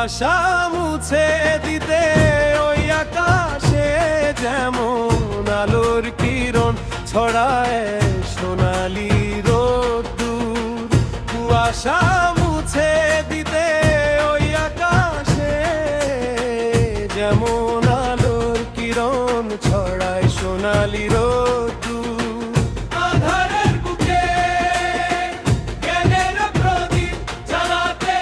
কুয়াশা মুছে দিতে ওই আকাশে যেমন আলোর কিরণ ছড়ায় সোনালি রোদ্দুর। কুয়াশা মুছে দিতে ওই আকাশে যেমন আলোর কিরণ ছড়ায় সোনালি রোদ্দুর। আঁধারের বুকে জ্ঞানের প্রদীপ জ্বালাতে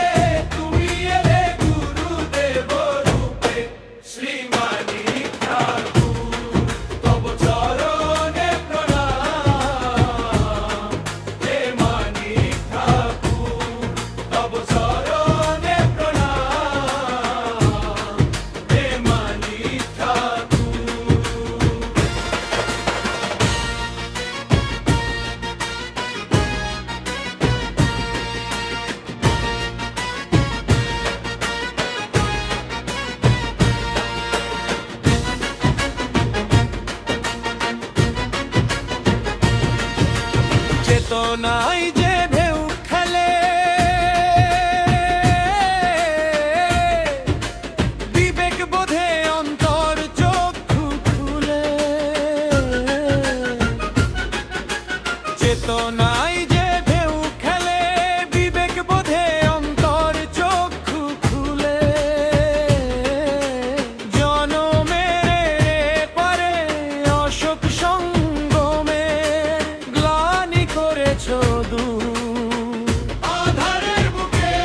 তুমি এলে গুরুদেব রূপে। শ্রীমানিক ঠাকুর তব চরণে প্রণাম। হে মানিক ঠাকুর তব চরণে প্রণাম। হে মানিক ঠাকুর। চেতনায় যে ঢেউ খেলে বিবেক বোধে অন্তর চক্ষু খুলে। চেতনায় যে ঢেউ খেলে বিবেক বোধে অন্তর চক্ষু খুলে। জনমের পারে অশোক সঙ্গমে গ্লানি করেছো দূর। আঁধারের বুকে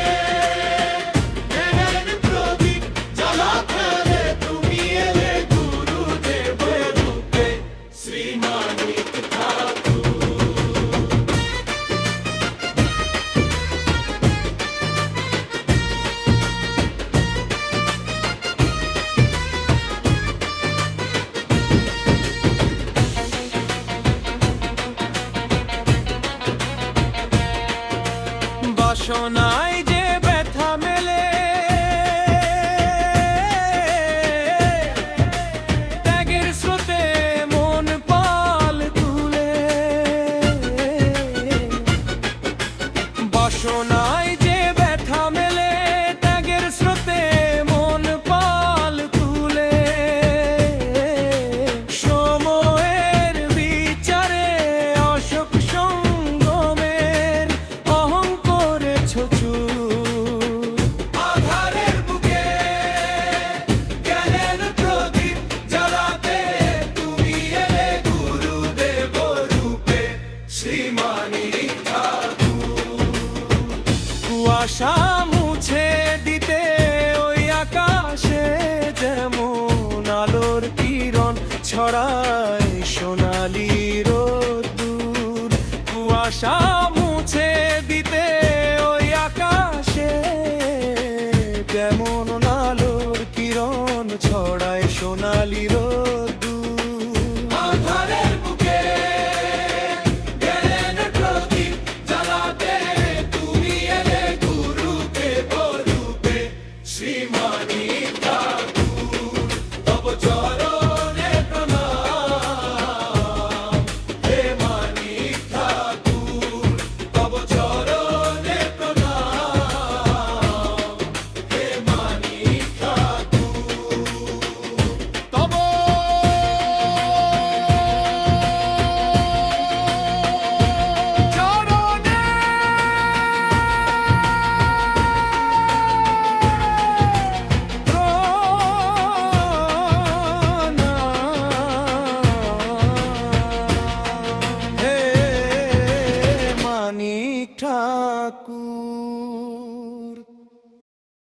জ্ঞানের প্রদীপ জ্বালাতে তুমি এলে গুরুদেব রূপে। শ্রীমানিক ঠাকুর। বাসনায় যে ব্যথা মেলে ত্যাগের স্রোতে মন পাল তুলে। বাসনায় যে ব্যথা মেলে ত্যাগের স্রোতে মন পাল তুলে। সময়ের বিচারে অশোক সঙ্গমের অহং করেছো চুর। আঁধারের বুকে জ্ঞানের প্রদীপ জ্বালাতে তুমি এলে গুরুদেব রূপে। শ্রীমানিক ঠাকুর। কুয়াশা মুছে দিতে ওই আকাশে যেমন আলোর কিরণ ছড়ায় সোনালি রোদ্দুর। কুয়াশা মুছে দিতে ওই আকাশে যেমন আলোর কিরণ ছড়ায় সোনালি রোদ্দুর। আঁধারের বুকে জ্ঞানের প্রদীপ জ্বালাতে তুমি এলে গুরুদেব রূপে। শ্রীমানিক ঠাকুর।